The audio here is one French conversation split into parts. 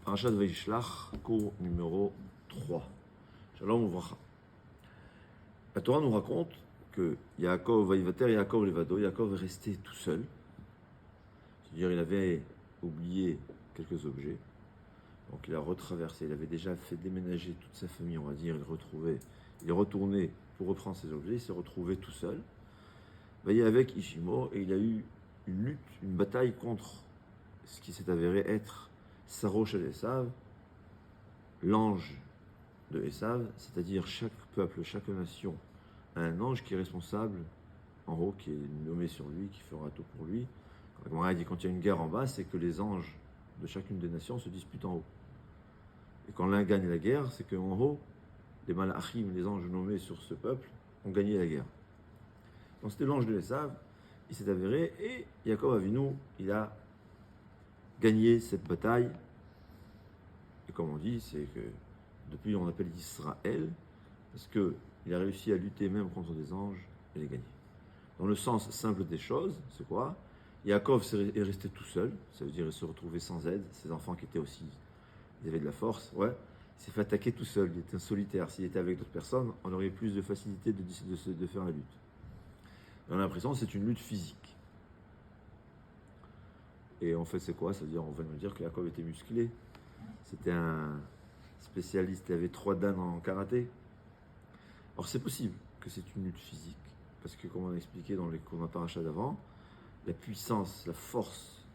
Parashat Vaishlach, cours numéro 3. Shalom Uvracha. La Torah nous raconte que Yaakov, Vaïvater, Yaakov Levado, Yaakov est resté tout seul. C'est-à-dire il avait oublié quelques objets. Donc il a retraversé, il avait déjà fait déménager toute sa famille, on va dire, il est retourné pour reprendre ses objets, il s'est retrouvé tout seul. Il est avec Ishimo et il a eu une lutte, une bataille contre ce qui s'est avéré être Sarosh el Esav, l'ange de Esav, c'est-à-dire chaque peuple, chaque nation a un ange qui est responsable en haut, qui est nommé sur lui, qui fera tout pour lui. Quand il y a une guerre en bas, c'est que les anges de chacune des nations se disputent en haut. Et quand l'un gagne la guerre, c'est qu'en haut, les malachim, les anges nommés sur ce peuple, ont gagné la guerre. Donc c'était l'ange de Esav, il s'est avéré, et Yaakov Avinu, il a gagné cette bataille. Et comme on dit, c'est que depuis on appelle Israël, parce qu'il a réussi à lutter même contre des anges et les gagner. Dans le sens simple des choses, c'est quoi? Yaakov est resté tout seul, ça veut dire il se retrouvait sans aide, ses enfants qui étaient aussi, ils avaient de la force, il s'est fait attaquer tout seul, il était un solitaire. S'il était avec d'autres personnes, on aurait plus de facilité de faire la lutte. On a l'impression que c'est une lutte physique. Et en fait, c'est quoi? Ça veut dire, on va nous dire que Yaakov était musclé. C'était un spécialiste, il avait 3 dan en karaté. Alors c'est possible que c'est une lutte physique, parce que comme on a expliqué dans les cours d'un parachat d'avant, la puissance, la force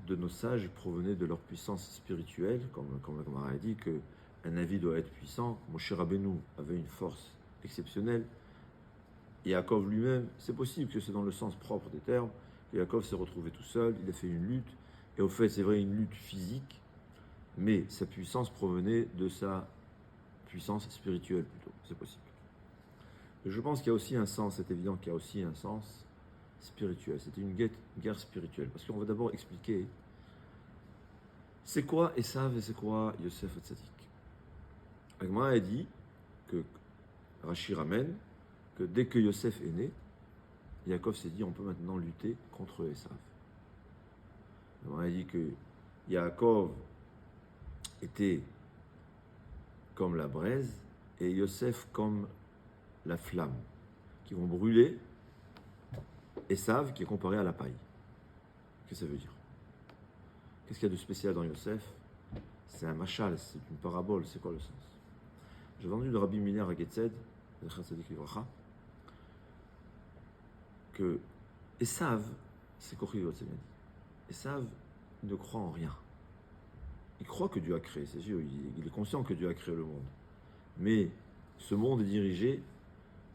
de nos sages provenait de leur puissance spirituelle, comme on a dit qu'un Navi doit être puissant. Moshe Rabbeinu avait une force exceptionnelle. Et Yaakov lui-même, c'est possible que c'est dans le sens propre des termes, que Yaakov s'est retrouvé tout seul, il a fait une lutte, et au fait c'est vrai une lutte physique, mais sa puissance provenait de sa puissance spirituelle plutôt, c'est possible. Et je pense qu'il y a aussi un sens, c'est évident qu'il y a aussi un sens spirituel, c'était une guerre spirituelle, parce qu'on va d'abord expliquer c'est quoi Esav et c'est quoi Yosef Hatzadik. Agma a dit que Rashi ramène que dès que Yosef est né, Yaakov s'est dit on peut maintenant lutter contre Esav. On a dit que Yaakov était comme la braise et Yosef comme la flamme qui vont brûler Esav qui est comparé à la paille. Qu'est-ce que ça veut dire? Qu'est-ce qu'il y a de spécial dans Yosef? C'est un machal, c'est une parabole, c'est quoi le sens? J'ai vendu le Rabbi Miller à Getzed, que Esav, c'est Kochiyot, Esav ne croit en rien. Il croit que Dieu a créé, c'est sûr, il est conscient que Dieu a créé le monde. Mais ce monde est dirigé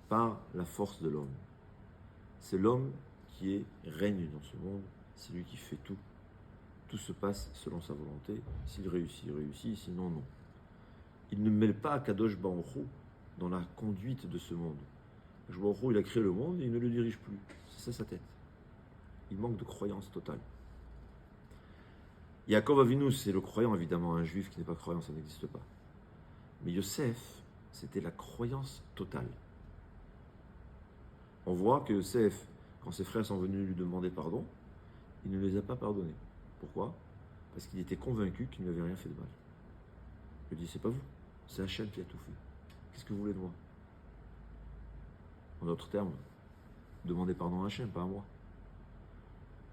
par la force de l'homme. C'est l'homme qui règne dans ce monde, c'est lui qui fait tout. Tout se passe selon sa volonté. S'il réussit, il réussit, sinon non. Il ne mêle pas Kadosh Baruch Hu dans la conduite de ce monde. Kadosh Baruch Hu, il a créé le monde et il ne le dirige plus. C'est ça sa tête. Il manque de croyance totale. Yaakov Avinu, c'est le croyant, évidemment. Un juif qui n'est pas croyant, ça n'existe pas. Mais Yosef, c'était la croyance totale. On voit que Yosef, quand ses frères sont venus lui demander pardon, il ne les a pas pardonnés. Pourquoi? Parce qu'il était convaincu qu'il n'avait rien fait de mal. Il dit, c'est pas vous, c'est Hachem qui a tout fait. Qu'est-ce que vous voulez de moi? En d'autres termes, demandez pardon à Hachem, pas à moi.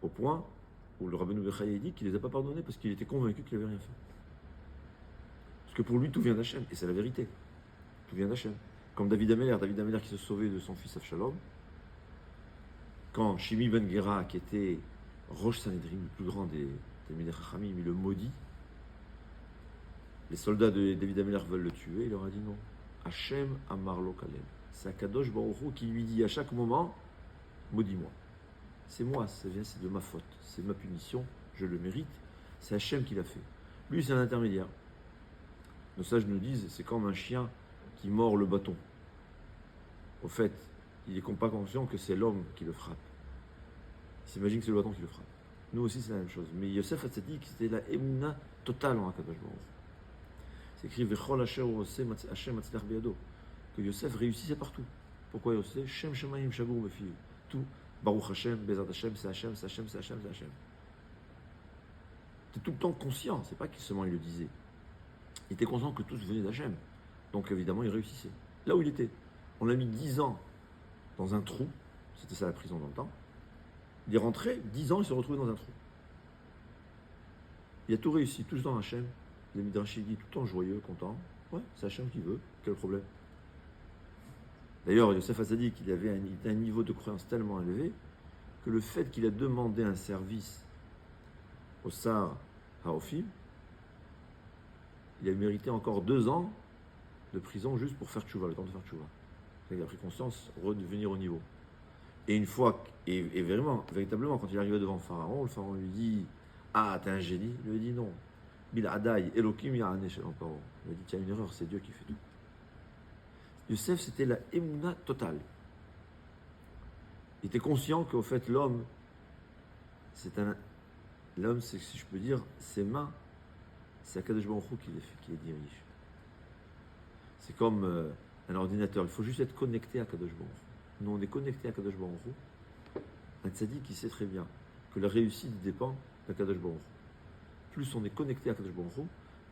Au point où le Rabbeinu Bechaye dit qu'il ne les a pas pardonnés parce qu'il était convaincu qu'il n'avait rien fait. Parce que pour lui, tout vient d'Hachem, et c'est la vérité. Tout vient d'Hachem. Comme David Ameller qui se sauvait de son fils Avshalom, quand Shimi Ben Gera, qui était Rosh Sanhedrin, le plus grand des Talmidei Chachamim, il le maudit, les soldats de David Ameller veulent le tuer, il leur a dit non. Hachem Amar Lo Kalem. C'est Akadosh Baruch Hu qui lui dit à chaque moment, maudis-moi. C'est moi, c'est de ma faute, c'est de ma punition, je le mérite, c'est Hachem qui l'a fait. Lui, c'est un intermédiaire. Nos sages nous disent, c'est comme un chien qui mord le bâton. Au fait, il n'est pas conscient que c'est l'homme qui le frappe. Il s'imagine que c'est le bâton qui le frappe. Nous aussi, c'est la même chose. Mais Yosef Hatzadik, c'était la émuna totale en Akadosh Baruch Hu. C'est écrit Vechol Asher Oseh Hashem Matzlach Biyado, que Yosef réussissait partout. Pourquoi Yosef? Shem Shemayim Shagur Befiv. Tout. Baruch Hashem, Bezat Hashem, c'est Hashem, c'est Hashem, c'est Hashem, c'est Hashem. était tout le temps conscient, c'est pas qu'il seulement il le disait. Il était conscient que tous venaient d'Hachem. Donc évidemment, il réussissait. Là où il était, on l'a mis 10 ans dans un trou, c'était ça la prison dans le temps. Il est rentré, 10 ans, il s'est retrouvé dans un trou. Il a tout réussi, tous dans Hachem. Il a mis dans Shigi, tout le temps joyeux, content. Ouais, c'est Hachem qui veut, quel problème. D'ailleurs, Yosef Hatzadik, il avait un niveau de croyance tellement élevé que le fait qu'il a demandé un service au Sar Haofim, il a mérité encore 2 ans de prison juste pour faire tchouva, le temps de faire tchouva. Il a pris conscience, redevenir au niveau. Et une fois, et véritablement, quand il arrivait devant le pharaon lui dit ah, t'es un génie. Il lui dit non. Bil Adai, Elohim Ya'aneh Shalom Paro. Il lui dit qu'il y a une erreur, c'est Dieu qui fait tout. Yosef, c'était la émouna totale. Il était conscient qu'au fait, l'homme, l'homme, c'est, si je peux dire, ses mains, c'est Akadosh Baruch Hu qui les dirige. C'est comme un ordinateur, il faut juste être connecté à Akadosh Baruch Hu. Nous, on est connecté à Akadosh Baruch Hu. Un tzaddik, il sait très bien que la réussite dépend d'Akadosh Baruch Hu. Plus on est connecté à Akadosh Baruch Hu,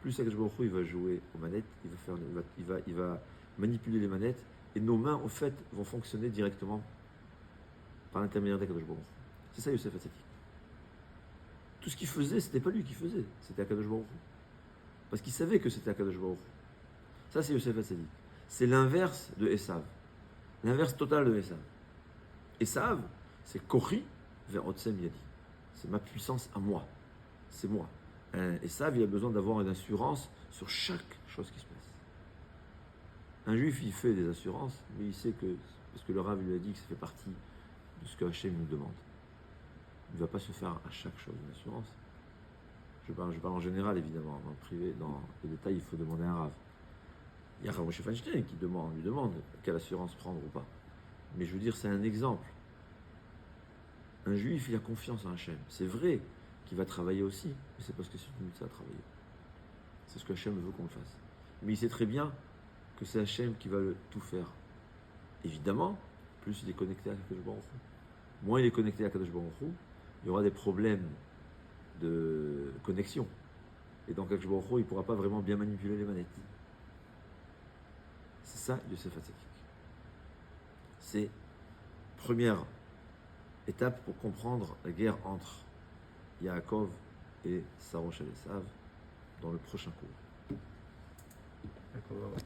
plus Akadosh Baruch Hu, il va jouer aux manettes, il va manipuler les manettes, et nos mains, au fait, vont fonctionner directement par l'intermédiaire d'Akadosh Baruch Hu. C'est ça Yosef Hatzadik. Tout ce qu'il faisait, c'était pas lui qui faisait, c'était Akadosh Baruch Hu. Parce qu'il savait que c'était Akadosh Baruch Hu. Ça, c'est Yosef Hatzadik. C'est l'inverse de Esav. L'inverse total de Esav. Esav, c'est Kochi vers Otsem Yadi. C'est ma puissance à moi. C'est moi. Esav, il a besoin d'avoir une assurance sur chaque chose qui se passe. Un juif, il fait des assurances, mais il sait que, parce que le Rav lui a dit que ça fait partie de ce que Hachem nous demande. Il ne va pas se faire à chaque chose une assurance. Je parle en général, évidemment. En privé, dans les détails, il faut demander à un Rav. Il y a Rav Moshe Feinstein qui lui demande quelle assurance prendre ou pas. Mais je veux dire, c'est un exemple. Un juif, il a confiance en Hachem. C'est vrai qu'il va travailler aussi, mais c'est parce que c'est une mitzvah à travailler. C'est ce que Hachem veut qu'on le fasse. Mais il sait très bien que c'est Hachem qui va tout faire. Évidemment, plus il est connecté à Kadosh Baruch Hu. Moins il est connecté à Kadosh Baruch Hu, il y aura des problèmes de connexion. Et donc Kadosh Baruch Hu, il ne pourra pas vraiment bien manipuler les manettes. C'est ça, Yosef Hatzadik. C'est première étape pour comprendre la guerre entre Yaakov et Sarosh et Esav dans le prochain cours. D'accord.